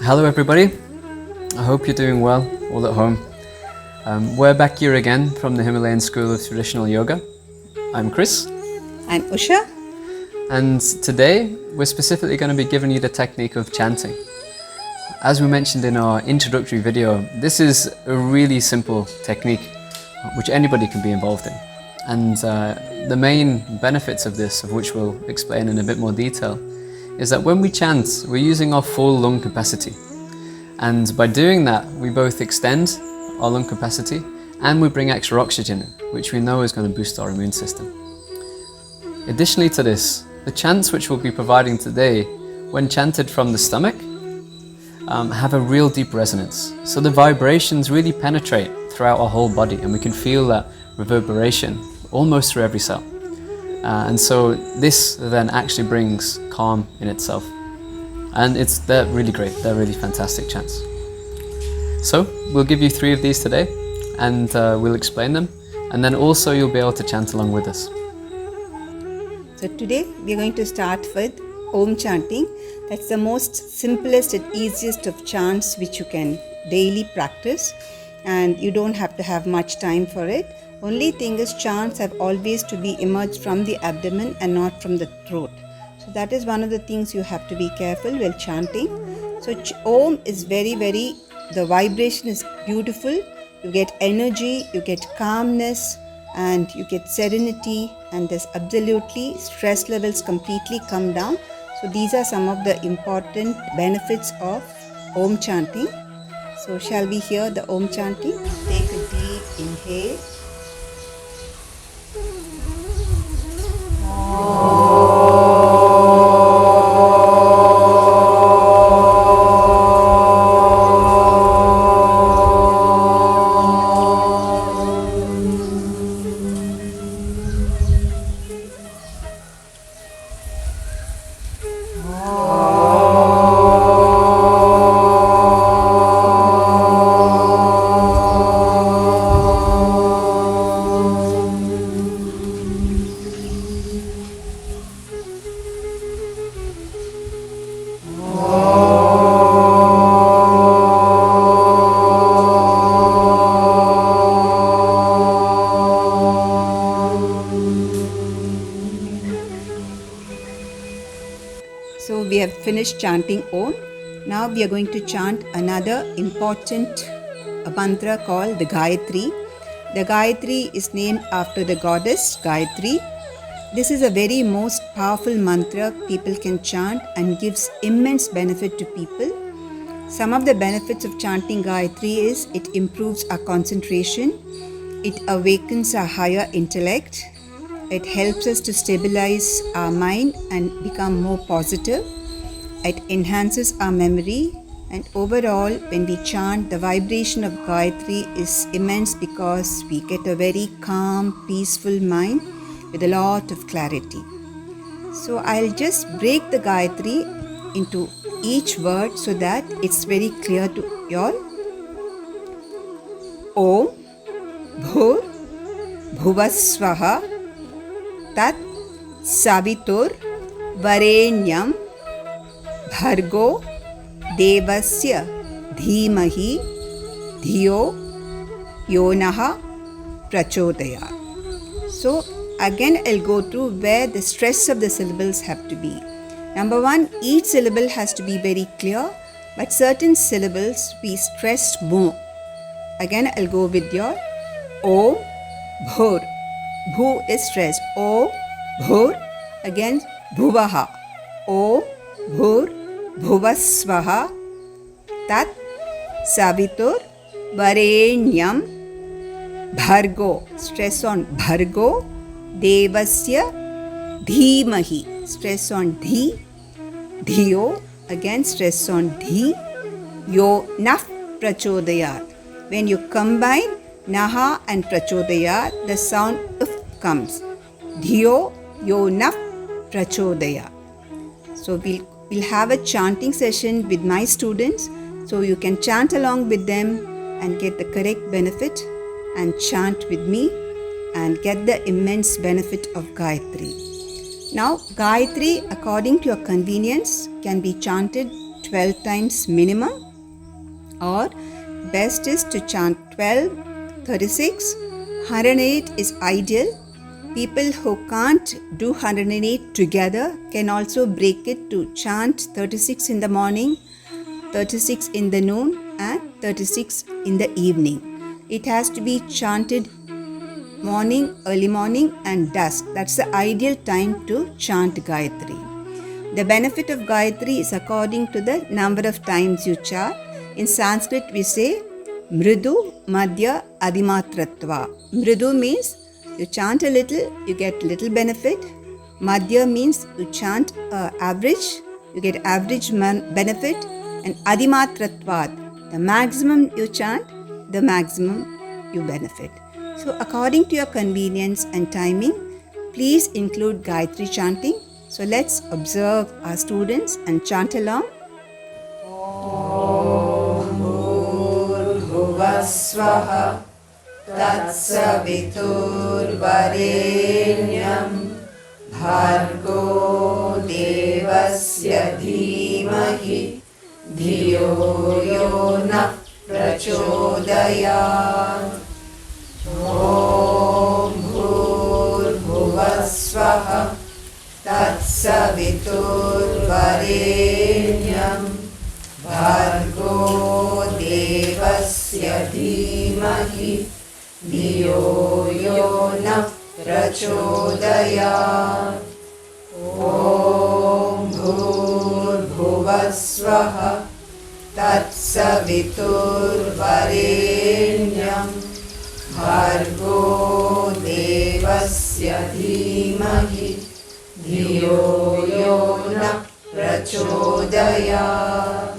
Hello everybody, I hope you're doing well all at home. We're back here again from the Himalayan School of Traditional Yoga. I'm Chris. I'm Usha. And today we're specifically going to be giving you the technique of chanting. As we mentioned in our introductory video, this is a really simple technique which anybody can be involved in. And the main benefits of this, of which we'll explain in a bit more detail, is that when we chant, we're using our full lung capacity. And by doing that, we both extend our lung capacity and we bring extra oxygen in, which we know is going to boost our immune system. Additionally to this, the chants which we'll be providing today, when chanted from the stomach, have a real deep resonance. So the vibrations really penetrate throughout our whole body and we can feel that reverberation almost through every cell. And so this then actually brings calm in itself. And they're really great, they're really fantastic chants. So we'll give you 3 of these today and we'll explain them. And then also you'll be able to chant along with us. So today we're going to start with Om chanting. That's the most simplest and easiest of chants which you can daily practice. And you don't have to have much time for it. Only thing is chants have always to be emerged from the abdomen and not from the throat. So that is one of the things you have to be careful while chanting. So Om is very, the vibration is beautiful. You get energy, you get calmness, and you get serenity, and there's absolutely stress levels completely come down. So these are some of the important benefits of Om chanting. So shall we hear the Om chanting? Take a deep inhale. So we have finished chanting Om. Now we are going to chant another important mantra called the Gayatri. The Gayatri is named after the goddess Gayatri. This is a very most powerful mantra people can chant and gives immense benefit to people. Some of the benefits of chanting Gayatri is it improves our concentration, it awakens our higher intellect, it helps us to stabilize our mind and become more positive. It enhances our memory, and overall when we chant, the vibration of Gayatri is immense because we get a very calm, peaceful mind with a lot of clarity. So I'll just break the Gayatri into each word so that it's very clear to you all. Om Bhur Bhuvasvaha Tat Savitur Varenyam Bhargo Devasya Dhimahi Dhiyo Yonaha Prachodayat. So again I'll go through where the stress of the syllables have to be. Number 1, each syllable has to be very clear, but certain syllables we stressed more. Again I'll go with your O Bhur. Bhu is stressed. O Bhur. Again Bhuvaha. O Bhur Bhuvasvaha Tat Savitur Varenyam Bhargo. Stress on Bhargo. Devasya Dhimahi. Stress on Dhi. Dhiyo. Again stress on Dhi. Yo Naf Prachodayat. When you combine Naha and Prachodayat, the sound F comes. Dhiyo Yo Naf Prachodayat. So we'll have a chanting session with my students, so you can chant along with them and get the correct benefit and chant with me and get the immense benefit of Gayatri. Now Gayatri, according to your convenience, can be chanted 12 times minimum, or best is to chant 12, 36, 108 is ideal. People who can't do 108 together can also break it to chant 36 in the morning, 36 in the noon, and 36 in the evening. It has to be chanted morning, early morning, and dusk. That's the ideal time to chant Gayatri. The benefit of Gayatri is according to the number of times you chant. In Sanskrit, we say Mridu, Madhya, Adimatratva. Mridu means you chant a little, you get little benefit. Madhya means you chant average, you get average benefit. And Adimatratvat, the maximum you chant, the maximum you benefit. So according to your convenience and timing, please include Gayatri chanting. So let's observe our students and chant along. Om Bhurbhuvasvaha Tatsavitur Varenyam Bhargo Devasya Dhimahi Dhiyo Yo Na Prachodayat. Om Bhurbhuvasvaha Tatsavitur Varenyam Bhargo Devasya Dhimahi Dhiyo Yo Na Prachodayat. Om Bhurbhuvasvaha Tatsavitur Varenyam Bhargo Devasya Dhimahi Dhiyo Yo Na Prachodayat.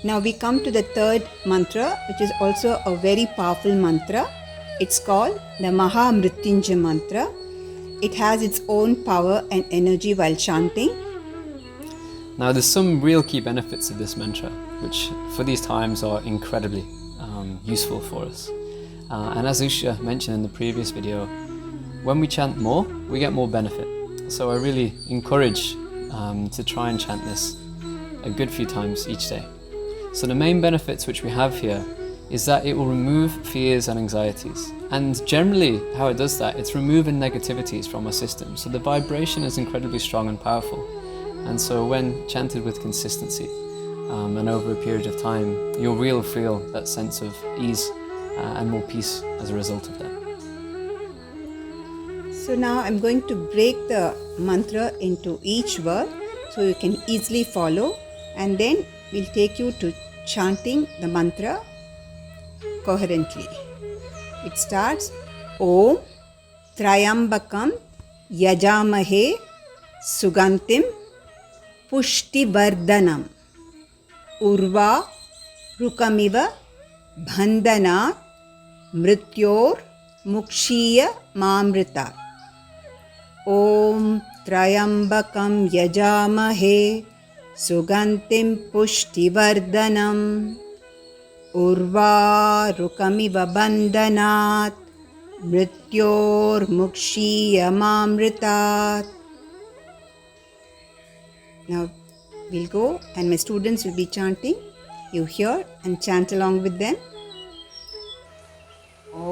Now we come to the third mantra, which is also a very powerful mantra. It's called the Mahamrityunjaya mantra. It has its own power and energy while chanting. Now there's some real key benefits of this mantra, which for these times are incredibly useful for us. And as Usha mentioned in the previous video, when we chant more, we get more benefit. So I really encourage to try and chant this a good few times each day. So the main benefits which we have here is that it will remove fears and anxieties. And generally how it does that, it's removing negativities from our system. So the vibration is incredibly strong and powerful. And so when chanted with consistency and over a period of time, you'll really feel that sense of ease and more peace as a result of that. So now I'm going to break the mantra into each word so you can easily follow, and then we'll take you to chanting the mantra coherently. It starts Om Trayambakam Yajamahe Sugantim Pushtivardhanam Urva Rukamiva Bandhanat Mrityor Mukshiya Mamrita. Om Trayambakam Yajamahe Sugantim Pushtivardhanam Urva Rukamiva Bandhanat Mrityor Mukshiya Mamritat. Now we'll go and my students will be chanting. You hear and chant along with them. Om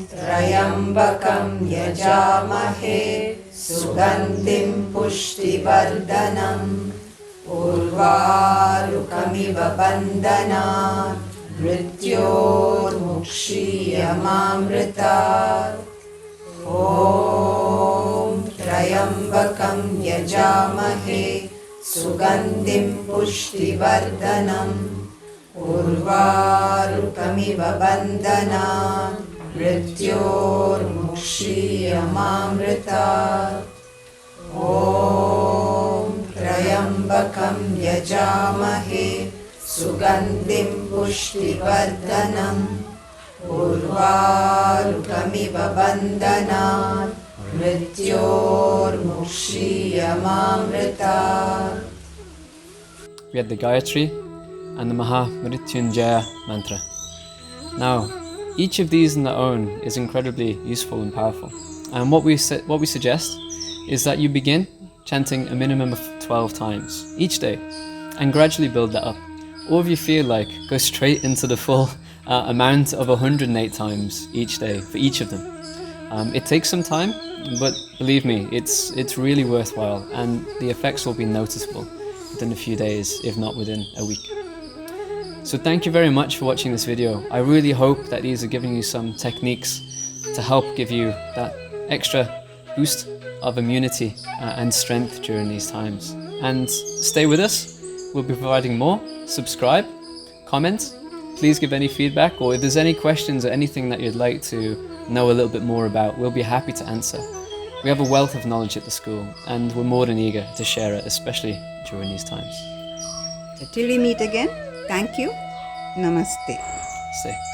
Trayambakam Yajamahe Sugantim Pushtivardhanam Urvarukamiva Bandhanat Mrityor Mukshiya Mamritat. Om Trayambakam Yajamahe Sugantim Pushtivardhanam Urvarukamiva Bandhanat Mrityor Mukshiya Mamritat. Om Trayambakam Yajamahe Sugantim Pushtivardhanam Urvarukamiva Bandhanat Mrityor Mukshiya Mamritat. We had the Gayatri and the Mahamrityunjaya mantra. Now, each of these on their own is incredibly useful and powerful. And what we suggest is that you begin chanting a minimum of 12 times each day, and gradually build that up. Or if you feel like, go straight into the full amount of 108 times each day for each of them. It takes some time, but believe me, it's really worthwhile, and the effects will be noticeable within a few days, if not within a week. So thank you very much for watching this video. I really hope that these are giving you some techniques to help give you that extra boost of immunity and strength during these times. And stay with us, we'll be providing more. Subscribe, comment, please give any feedback, or if there's any questions or anything that you'd like to know a little bit more about, we'll be happy to answer. We have a wealth of knowledge at the school, and we're more than eager to share it, especially during these times. So till we meet again, thank you. Namaste. Stay.